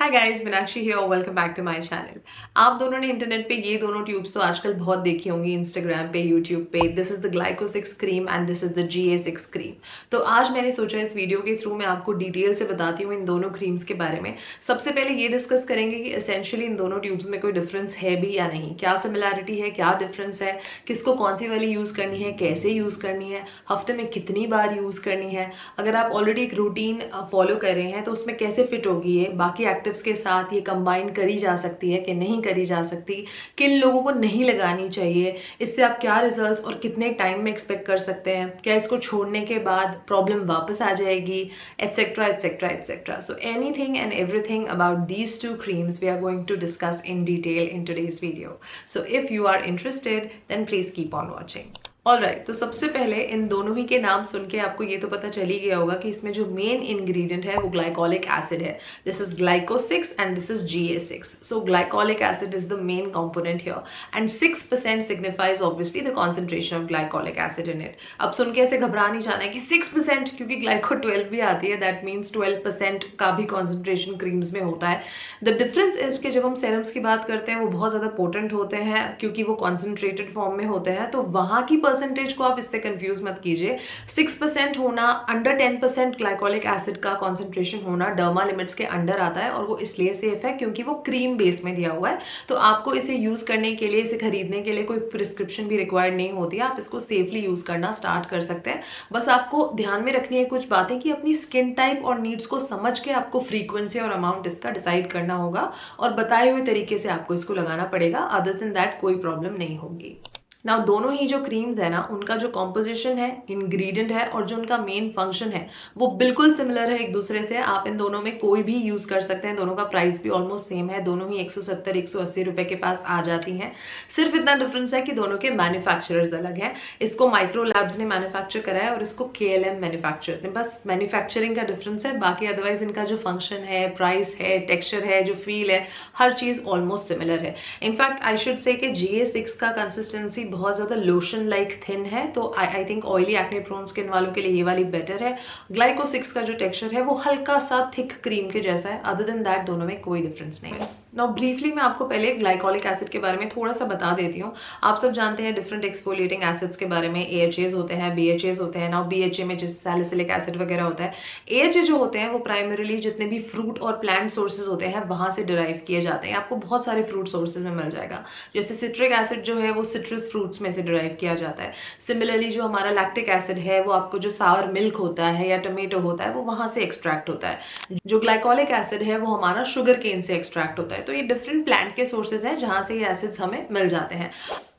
Hi guys, Meenakshi here, welcome back to my channel. आप दोनों ने इंटरनेट पे ये दोनों ट्यूब्स तो आजकल बहुत देखी होंगी, इंस्टाग्राम पे, यूट्यूब पे। This is the Glycosix cream and this is the GA6 cream. तो आज मैंने सोचा इस वीडियो के थ्रू मैं आपको डिटेल से बताती हूँ इन दोनों क्रीम्स के बारे में। सबसे पहले ये डिस्कस करेंगे कि एसेंशियली इन दोनों ट्यूब्स में कोई डिफरेंस है भी या नहीं, क्या सिमिलैरिटी है, क्या डिफरेंस है, किसको कौन सी वाली यूज करनी है, कैसे यूज करनी है, हफ्ते में कितनी बार यूज करनी है, अगर आप ऑलरेडी एक रूटीन फॉलो कर रहे हैं तो उसमें कैसे फिट होगी ये, बाकी एक्टिव्स के साथ ये कंबाइन करी जा सकती है कि नहीं करी जा सकती, किन लोगों को नहीं लगानी चाहिए, इससे आप क्या रिजल्ट्स और कितने टाइम में एक्सपेक्ट कर सकते हैं, क्या इसको छोड़ने के बाद प्रॉब्लम वापस आ जाएगी, etcetera etcetera etcetera. So anything and everything about these two creams we are going to discuss in detail in today's video. So if you are interested then please keep on watching. Alright, तो सबसे पहले इन दोनों ही के नाम सुन के आपको ये तो पता चल ही गया होगा कि इसमें जो मेन इंग्रेडिएंट है वो ग्लाइकोलिक एसिड है। This is Glycosix and this is GA6। So glycolic acid is the main component here and 6% signifies obviously the concentration of glycolic acid in it. अब सुन के ऐसे घबरा नहीं जाना है कि 6%, क्योंकि ग्लाइको 12 भी आती है, दैट मीन्स 12% का भी कॉन्सेंट्रेशन क्रीम्स में होता है। द डिफरेंस इज कि जब हम सेरम्स की बात करते हैं वो बहुत ज़्यादा पोटेंट होते हैं क्योंकि वो कॉन्सेंट्रेटेड फॉर्म में होते हैं, तो वहाँ की परसेंटेज को आप इससे कंफ्यूज मत कीजिए। 6% होना, अंडर 10% ग्लाइकोलिक एसिड का कॉन्सेंट्रेशन होना डर्मा लिमिट्स के अंडर आता है और वो इसलिए सेफ है क्योंकि वो क्रीम बेस में दिया हुआ है। तो आपको इसे यूज करने के लिए, इसे खरीदने के लिए कोई प्रिस्क्रिप्शन भी रिक्वायर्ड नहीं होती है, आप इसको सेफली यूज करना स्टार्ट कर सकते हैं। बस आपको ध्यान में रखनी है कुछ बातें कि अपनी स्किन टाइप और नीड्स को समझ के आपको फ्रीक्वेंसी और अमाउंट इसका डिसाइड करना होगा और बताए हुए तरीके से आपको इसको लगाना पड़ेगा। अदर देन दैट कोई प्रॉब्लम नहीं होगी। नाउ दोनों ही जो क्रीम्स है ना, उनका जो कॉम्पोजिशन है, इंग्रेडिएंट है और जो उनका मेन फंक्शन है वो बिल्कुल सिमिलर है एक दूसरे से। आप इन दोनों में कोई भी यूज कर सकते हैं, दोनों का प्राइस भी ऑलमोस्ट सेम है, दोनों ही 170-180 रुपए के पास आ जाती हैं। सिर्फ इतना डिफरेंस है कि दोनों के मैन्युफैक्चरर्स अलग हैं। इसको माइक्रो लैब्स ने मैन्युफैक्चर करा है और इसको KLM मैन्युफैक्चरर्स ने। बस मैन्युफैक्चरिंग का डिफरेंस है, बाकी अदरवाइज इनका जो फंक्शन है, प्राइस है, टेक्सचर है, जो फील है, हर चीज ऑलमोस्ट सिमिलर है। इनफैक्ट आई शुड से कि GA6 का कंसिस्टेंसी बहुत ज्यादा लोशन लाइक थिन है, तो I think oily acne prone skin वालों के लिए ये वाली बेटर है। ग्लाइको 6 का जो टेक्सचर है वो हल्का सा थिक क्रीम के जैसा है। अदर देन दैट दोनों में कोई डिफरेंस नहीं है। नाउ ब्रीफली मैं आपको पहले ग्लाइकोलिक एसिड के बारे में थोड़ा सा बता देती हूँ। आप सब जानते हैं डिफरेंट एक्सफोलिएटिंग एसिड्स के बारे में। AHAs होते हैं, BHAs होते हैं। नाउ BHA में जैसे सैलिसिलिक एसिड वगैरह होता है। AHA जो होते हैं वो प्राइमरीली जितने भी फ्रूट और प्लांट सोर्सेज होते हैं वहां से डिराइव किए जाते हैं। आपको बहुत सारे फ्रूट सोर्सेज में मिल जाएगा। जैसे सिट्रिक एसिड जो है वो सिट्रस फ्रूट्स में से डिराइव किया जाता है। सिमिलरली जो हमारा लैक्टिक एसिड है वो आपको जो सावर मिल्क होता है या टोमेटो होता है वो वहां से एक्सट्रैक्ट होता है। जो ग्लाइकोलिक एसिड है वो हमारा शुगर केन से एक्सट्रैक्ट होता है। तो ये डिफरेंट प्लांट के सोर्सेज हैं जहां से ये एसिड्स हमें मिल जाते हैं।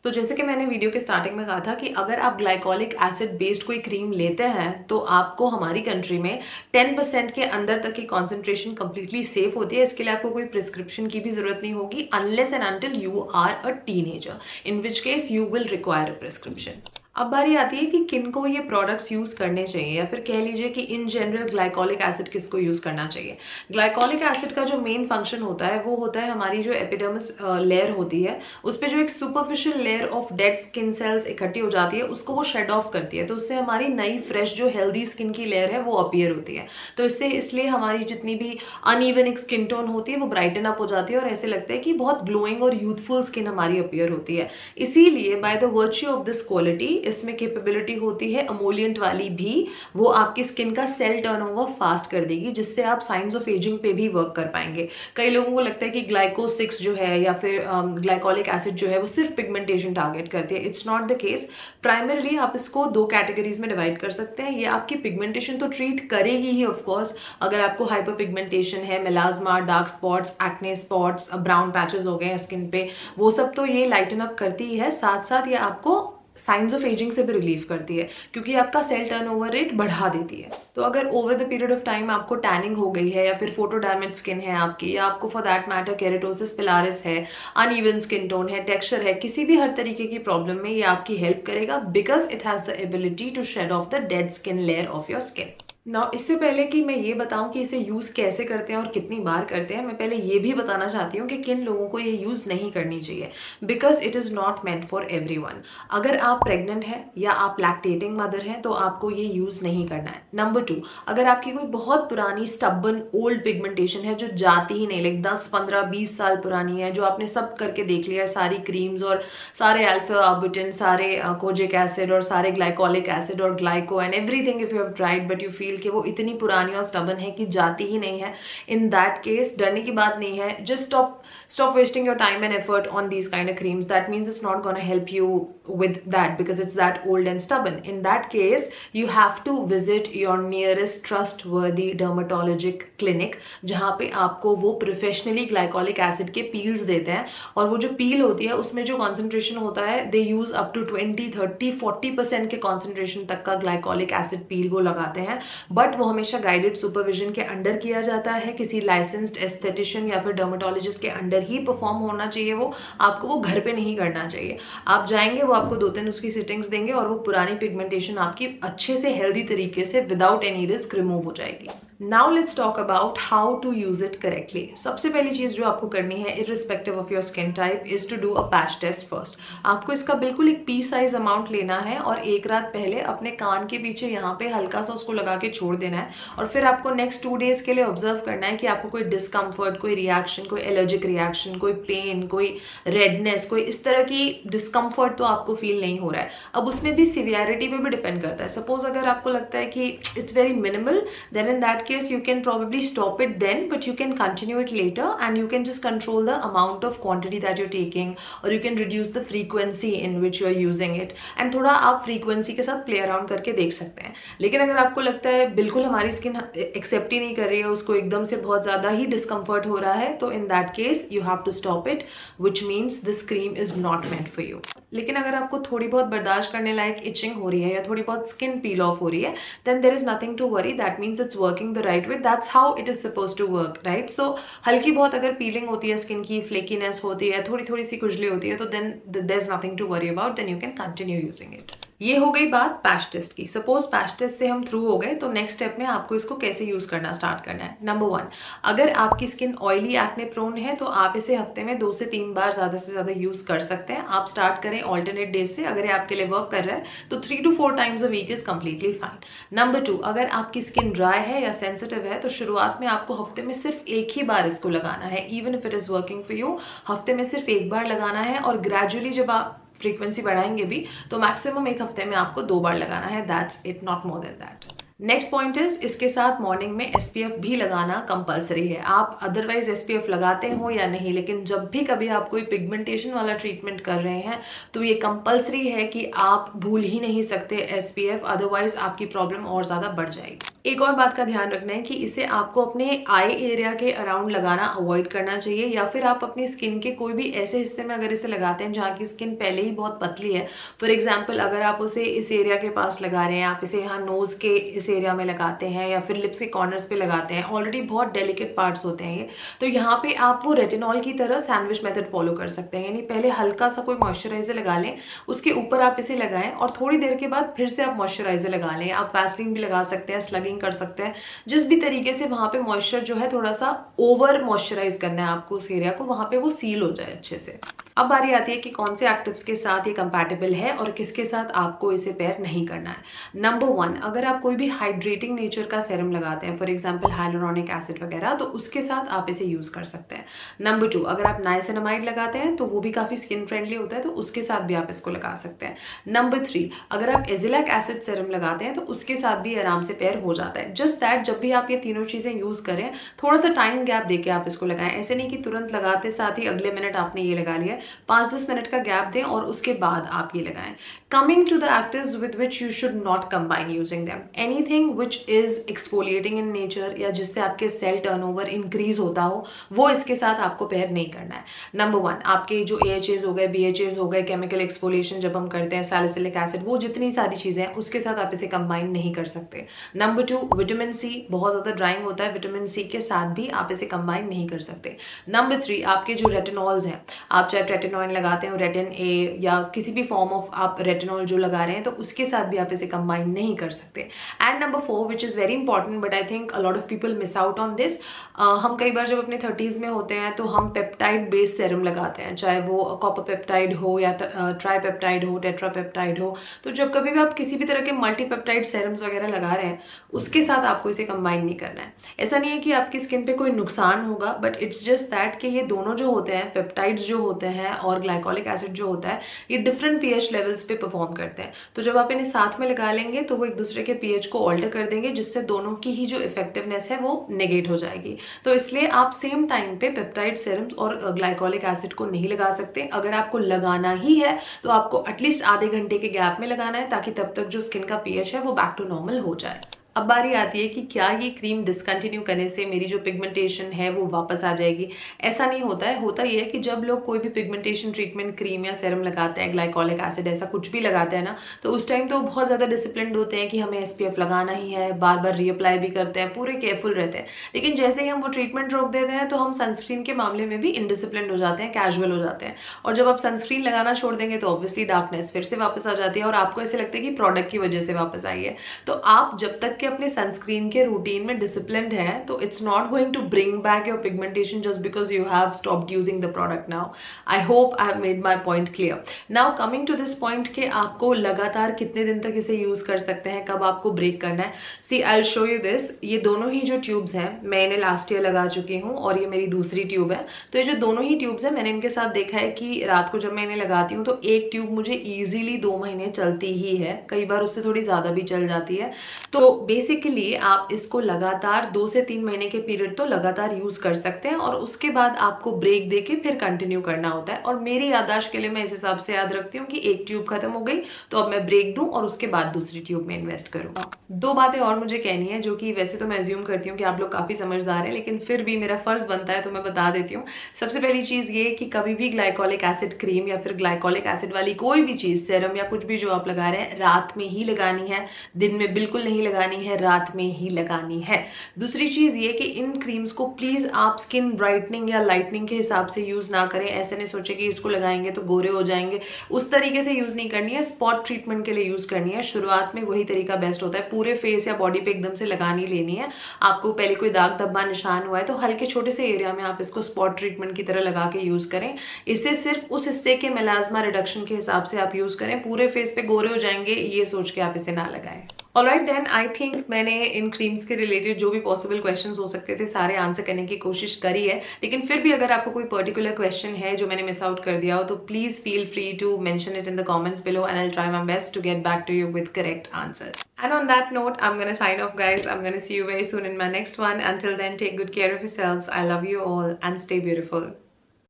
तो जैसे कि मैंने वीडियो के स्टार्टिंग में कहा था कि अगर आप ग्लाइकोलिक एसिड बेस्ड कोई क्रीम लेते हैं तो आपको हमारी कंट्री में 10% के अंदर तक की कॉन्सेंट्रेशन कंप्लीटली सेफ होती है। इसके लिए आपको कोई प्रिस्क्रिप्शन की भी जरूरत नहीं होगी, unless and until you are a teenager, in which case you will require a prescription. अब बारी आती है कि किनको ये प्रोडक्ट्स यूज करने चाहिए, या फिर कह लीजिए कि इन जनरल ग्लाइकोलिक एसिड किसको यूज करना चाहिए। ग्लाइकोलिक एसिड का जो मेन फंक्शन होता है वो होता है हमारी जो एपिडर्मिस लेयर होती है उस पर जो एक superficial layer of dead skin cells इकट्ठी हो जाती है उसको वो शेड ऑफ करती है। तो उससे हमारी नई फ्रेश जो हेल्दी स्किन की लेयर है वो अपीयर होती है। तो इससे इसलिए हमारी जितनी भी अनइवन एक स्किन टोन होती है वो ब्राइटन अप हो जाती है और ऐसे लगता है कि बहुत ग्लोइंग और यूथफुल स्किन हमारी अपीयर होती है। इसीलिए by the virtue of this quality इसमें कैपेबिलिटी होती है अमोलियंट वाली भी, वो आपकी स्किन का सेल टर्नओवर फास्ट कर देगी जिससे आप साइंस ऑफ एजिंग पे भी वर्क कर पाएंगे। कई लोगों को लगता है कि ग्लाइको 6 जो है या फिर ग्लाइकोलिक एसिड जो है वो सिर्फ पिगमेंटेशन टारगेट करती है। It's not the case. Primarily आप इसको 2 कैटेगरीज में डिवाइड कर सकते हैं। ये आपकी पिगमेंटेशन तो ट्रीट करेगी ही ऑफकोर्स। अगर आपको हाइपर पिगमेंटेशन है, melasma, dark spots, acne spots, brown patches हो गए स्किन पे, वो सब तो ये लाइटन अप करती ही है। साथ साथ ये आपको साइंस ऑफ एजिंग से भी रिलीव करती है क्योंकि आपका सेल टर्नओवर रेट बढ़ा देती है। तो अगर over the period of time आपको टैनिंग हो गई है या फिर फोटो डैमेज स्किन है आपकी, या आपको फॉर दैट मैटर केरेटोसिस पिलारिस है, अनइवन स्किन टोन है, टेक्सचर है, किसी भी हर तरीके की प्रॉब्लम में ये आपकी हेल्प करेगा because it has the ability to shed off the dead skin layer of your skin. Now इससे पहले कि मैं ये बताऊँ कि इसे यूज़ कैसे करते हैं और कितनी बार करते हैं, मैं पहले ये भी बताना चाहती हूँ कि किन लोगों को ये यूज़ नहीं करनी चाहिए, because it is not meant for everyone. अगर आप प्रेग्नेंट हैं या आप लैक्टेटिंग मदर हैं तो आपको ये यूज़ नहीं करना है। नंबर 2, अगर आपकी कोई बहुत पुरानी स्टबर्न ओल्ड पिगमेंटेशन है जो जाती ही नहीं, लाइक 10, 15, 20 साल पुरानी है, जो आपने सब करके देख लिया है, सारी क्रीम्स और सारे अल्फा-आर्बुटिन, सारे कोजिक एसिड और सारे ग्लाइकोलिक एसिड और glyco and everything if you have tried but you feel कि वो इतनी पुरानी और स्टबर्न है कि जाती ही नहीं है, इन दैट केस डरने की बात नहीं है। Just stop wasting your time and effort on these kind of creams. That means it's not going to help you with that because it's that old and stubborn. In that case, you have to visit your nearest trustworthy dermatologic clinic, जहाँ पे आपको वो professionally glycolic acid के peels देते हैं, और वो जो पील होती है उसमें जो कॉन्सेंट्रेशन होता है, दे यूज अप टू 20, 30, 40% के कॉन्सेंट्रेशन तक का ग्लाइकोलिक एसिड पील वो लगाते हैं। बट वो हमेशा गाइडेड सुपरविजन के अंडर किया जाता है, किसी लाइसेंस्ड एस्थेटिशियन या फिर डर्मेटोलॉजिस्ट के अंडर ही परफॉर्म होना चाहिए। वो आपको वो घर पे नहीं करना चाहिए। आप जाएंगे, वो आपको 2-3 उसकी सिटिंग्स देंगे और वो पुरानी पिगमेंटेशन आपकी अच्छे से हेल्दी तरीके से विदाउट एनी रिस्क रिमूव हो जाएगी। Now let's talk about how to use it correctly. सबसे पहली चीज जो आपको करनी है, irrespective of your skin type, is to do a patch test first. आपको इसका बिल्कुल एक पी साइज अमाउंट लेना है और एक रात पहले अपने कान के पीछे यहाँ पे हल्का सा उसको लगा के छोड़ देना है, और फिर आपको नेक्स्ट 2 डेज के लिए ऑब्जर्व करना है कि आपको कोई डिस्कम्फर्ट, कोई रिएक्शन, कोई एलर्जिक रिएक्शन, कोई पेन, कोई रेडनेस, कोई इस तरह की डिस्कम्फर्ट तो आपको फील नहीं हो रहा है। अब उसमें भी सिवियरिटी पे भी डिपेंड करता है। सपोज अगर आपको लगता है कि it's very minimal, then in that case you can probably stop it then, but you can continue it later and you can just control the amount of quantity that you're taking, or you can reduce the frequency in which you are using it, and थोड़ा आप frequency के साथ play around करके देख सकते हैं। लेकिन अगर आपको लगता है बिल्कुल हमारी स्किन एक्सेप्ट ही नहीं कर रही है, उसको एकदम से बहुत ज़्यादा ही डिस्कम्फर्ट हो रहा है, तो in that case you have to stop it, which means this cream is not meant for you। लेकिन अगर आपको थोड़ी बहुत बर्दाश्त करने लायक इचिंग हो रही है या थोड़ी बहुत स्किन पील ऑफ हो रही है, then there is nothing to worry, that means it's working the right way, that's how it is supposed to work, right? So हल्की बहुत अगर पीलिंग होती है, स्किन की फ्लेकीनेस होती है, थोड़ी थोड़ी सी खुजली होती है, तो then there's nothing to worry about, then you can continue using it। ये हो गई बात पैच टेस्ट की। सपोज पैच टेस्ट से हम थ्रू हो गए, तो नेक्स्ट स्टेप में आपको इसको कैसे यूज करना स्टार्ट करना है। नंबर 1, अगर आपकी स्किन ऑयली एक्ने प्रोन है तो आप इसे हफ्ते में 2 से 3 बार ज्यादा से ज्यादा यूज कर सकते हैं। आप स्टार्ट करें ऑल्टरनेट डेज से। अगर ये आपके लिए वर्क कर रहा है तो 3 to 4 times a week is completely fine. Number 2, अगर आपकी स्किन ड्राई है या सेंसिटिव है तो शुरुआत में आपको हफ्ते में सिर्फ एक ही बार इसको लगाना है। Even if it is working for you, हफ्ते में सिर्फ एक बार लगाना है, और ग्रेजुअली जब आप फ्रीक्वेंसी बढ़ाएंगे भी तो मैक्सिमम एक हफ्ते में आपको 2 बार लगाना है। That's it, not more than that. Next point is, इसके साथ मॉर्निंग में एसपीएफ भी लगाना कंपलसरी है। आप अदरवाइज एसपीएफ लगाते हो या नहीं, लेकिन जब भी कभी आप कोई पिगमेंटेशन वाला ट्रीटमेंट कर रहे हैं तो ये कंपलसरी है कि आप भूल ही नहीं सकते एसपीएफ, अदरवाइज आपकी प्रॉब्लम और ज्यादा बढ़ जाएगी। एक और बात का ध्यान रखना है कि इसे आपको अपने आई एरिया के अराउंड लगाना अवॉइड करना चाहिए, या फिर आप अपनी स्किन के कोई भी ऐसे हिस्से में अगर इसे लगाते हैं जहाँ की स्किन पहले ही बहुत पतली है, फॉर एग्जाम्पल अगर आप उसे इस एरिया के पास लगा रहे हैं, आप इसे यहाँ नोज के इस एरिया में लगाते हैं या फिर लिप्स के कॉर्नर्स पे लगाते हैं, ऑलरेडी बहुत डेलिकेट पार्ट्स होते हैं ये, तो यहाँ पे आप वो रेटिनॉल की तरह सैंडविच मेथड फॉलो कर सकते हैं। यानी पहले हल्का सा कोई मॉइस्चराइजर लगा लें, उसके ऊपर आप इसे लगाएं और थोड़ी देर के बाद फिर से आप मॉइस्चराइजर लगा लें। आप वैसलीन भी लगा सकते हैं, स्लगिंग कर सकते हैं, जिस भी तरीके से वहां पे मॉइस्चर जो है थोड़ा सा ओवर मॉइस्चराइज करना है आपको उस एरिया को, वहां पे वो सील हो जाए अच्छे से। अब बारी आती है कि कौन से एक्टिव्स के साथ ये कंपैटिबल है और किसके साथ आपको इसे पेयर नहीं करना है। नंबर 1, अगर आप कोई भी हाइड्रेटिंग नेचर का सेरम लगाते हैं, फॉर एग्जांपल हाइलुरोनिक एसिड वगैरह, तो उसके साथ आप इसे यूज कर सकते हैं। नंबर 2, अगर आप नाइसिनामाइड लगाते हैं तो वो भी काफी स्किन फ्रेंडली होता है, तो उसके साथ भी आप इसको लगा सकते हैं। नंबर 3, अगर आप एजिलैक एसिड सेरम लगाते हैं तो उसके साथ भी आराम से पेयर हो जाता है। जस्ट दैट जब भी आप ये तीनों चीजें यूज करें, थोड़ा सा टाइम गैप देके आप इसको लगाएं। ऐसे नहीं कि तुरंत लगाते साथ ही अगले मिनट आपने ये लगा लिया, 5-10 मिनट का गैप दें और उसके बाद आप ये लगाएं। Coming to the actives with which you should not combine using them, anything which is exfoliating in nature या जिससे आपके सेल टर्नओवर इंक्रीज होता हो, वो इसके साथ आपको पेयर नहीं करना है। नंबर 1, आपके जो AHAs हो गए, BHAs हो गए, केमिकल एक्सफोलिएशन जब हम करते हैं, सैलिसिलिक एसिड, वो जितनी सारी चीजें हैं उसके साथ आप इसे कंबाइन नहीं कर सकते। नंबर 2, विटामिन सी, बहुत ज्यादा ड्राइंग होता है, विटामिन सी के साथ भी आप इसे कंबाइन नहीं कर सकते। नंबर 3, आपके जो रेटिनॉल्स हैं, आप चाहे रेटिनॉइन लगाते हैं, रेटिन ए या किसी भी फॉर्म ऑफ आप रेटिनॉल जो लगा रहे हैं, तो उसके साथ भी आप इसे कंबाइन नहीं कर सकते। And number 4 which is very important but I think a lot of people miss out on this, हम कई बार जब अपने 30s में होते हैं तो हम पेप्टाइड बेस्ड सेरम लगाते हैं, चाहे वो कॉपर पेप्टाइड हो या ट्राईपेप्टाइड हो, टेट्रापेप्टाइड हो। तो जब कभी भी आप किसी भी तरह के मल्टीपेप्टाइड सेरम्स वगैरह लगा रहे हैं, उसके साथ आपको इसे कंबाइन नहीं करना है। ऐसा नहीं है कि आपकी स्किन पे कोई नुकसान होगा, बट इट्स जस्ट दैट कि ये दोनों जो होते हैं, पेप्टाइड्स जो होते हैं और ग्लाइकोलिक एसिड जो होता है, ये डिफरेंट पीएच लेवल्स पे परफॉर्म करते हैं। तो जब आप इन्हें साथ में लगा लेंगे तो वो एक दूसरे के पीएच को ऑल्टर कर देंगे, जिससे दोनों की ही जो इफेक्टिवनेस है वो नेगेट हो जाएगी। तो इसलिए आप सेम टाइम पे पेप्टाइड सेरम्स और ग्लाइकोलिक एसिड को नहीं लगा सकते। अगर आपको लगाना ही है तो आपको एटलीस्ट आधे घंटे के गैप में लगाना है, ताकि तब तक जो स्किन का पीएच है वो बैक टू नॉर्मल हो जाए। अब बारी आती है कि क्या ये क्रीम डिसकंटिन्यू करने से मेरी जो पिगमेंटेशन है वो वापस आ जाएगी। ऐसा नहीं होता है। होता ये है कि जब लोग कोई भी पिगमेंटेशन ट्रीटमेंट क्रीम या सेरम लगाते हैं, ग्लाइकोलिक एसिड ऐसा कुछ भी लगाते हैं ना, तो उस टाइम तो बहुत ज़्यादा डिसिप्लिन्ड होते हैं कि हमें एसपीएफ लगाना ही है, बार बार रीअप्लाई भी करते हैं, पूरे केयरफुल रहते हैं। लेकिन जैसे ही हम वो ट्रीटमेंट रोक देते हैं तो हम सनस्क्रीन के मामले में भी इनडिसिप्लिन्ड हो जाते हैं, कैजुअल हो जाते हैं। और जब आप सनस्क्रीन लगाना छोड़ देंगे तो ऑब्वियसली डार्कनेस फिर से वापस आ जाती है और आपको ऐसे लगता है कि प्रोडक्ट की वजह से वापस आई है। तो आप जब तक कि अपने सनस्क्रीन के रूटीन में डिसिप्लिन्ड है, तो it's not going to bring back your pigmentation just because you have stopped using the product now. I hope I have made my point clear. Now coming to this point कि आपको लगातार कितने दिन तक इसे use कर सकते हैं, कब आपको ब्रेक करना है। See I will show you this. ये दोनों ही जो ट्यूब्स हैं मैं इन्हें लास्ट ईयर लगा चुकी हूँ और ये मेरी दूसरी ट्यूब है। तो ये जो दोनों ही ट्यूब्स हैं, मैंने इनके साथ देखा है कि रात को जब मैं इन्हें लगाती हूँ तो एक ट्यूब मुझे ईजिली 2 महीने चलती ही है, कई बार उससे थोड़ी ज्यादा भी चल जाती है। तो बेसिकली आप इसको लगातार 2 से 3 महीने के पीरियड तो लगातार यूज कर सकते हैं और उसके बाद आपको ब्रेक देके फिर कंटिन्यू करना होता है। और मेरी याददाश्त के लिए मैं इस हिसाब से याद रखती हूँ कि एक ट्यूब खत्म हो गई तो अब मैं ब्रेक दूं और उसके बाद दूसरी ट्यूब में इन्वेस्ट करूंगा। 2 बातें और मुझे कहनी है, जो कि वैसे तो मैं अज्यूम करती हूँ कि आप लोग काफी समझदार हैं, लेकिन फिर भी मेरा फर्ज बनता है तो मैं बता देती हूँ। सबसे पहली चीज ये कि कभी भी ग्लाइकोलिक एसिड क्रीम या फिर ग्लाइकोलिक एसिड वाली कोई भी चीज, सेरम या कुछ भी जो आप लगा रहे हैं, रात में ही लगानी है, दिन में बिल्कुल नहीं लगानी है, रात में ही लगानी है। दूसरी चीज ये कि इन क्रीम्स को प्लीज आप स्किन ब्राइटनिंग या लाइटनिंग के हिसाब से यूज ना करें। ऐसे नहीं सोचे कि इसको लगाएंगे तो गोरे हो जाएंगे, उस तरीके से यूज नहीं करनी है। स्पॉट ट्रीटमेंट के लिए यूज करनी है। शुरुआत में वही तरीका बेस्ट होता है। पूरे फेस या बॉडी पे एकदम से लगानी लेनी है। आपको पहले कोई दाग धब्बा निशान हुआ है तो हल्के छोटे से एरिया में आप इसको स्पॉट ट्रीटमेंट की तरह लगा के यूज करें। इसे सिर्फ उस हिस्से के मेलाज्मा रिडक्शन के हिसाब से आप यूज करें। पूरे फेस पे गोरे हो जाएंगे ये सोच के आप इसे ना लगाएं। ऑलराइट देन, आई थिंक मैंने इन क्रीम्स के रिलेटेड जो भी पॉसिबल क्वेश्चंस हो सकते थे सारे आंसर करने की कोशिश करी है। लेकिन फिर भी अगर आपको कोई पर्टिकुलर क्वेश्चन है जो मैंने मिस आउट कर दिया हो तो please feel free to mention it in the comments below and I will try my best to get back to you with correct answers. And on that note, I'm gonna sign off, guys. I'm gonna see you very soon in my next one. Until then, take good care of yourselves. I love you all and stay beautiful.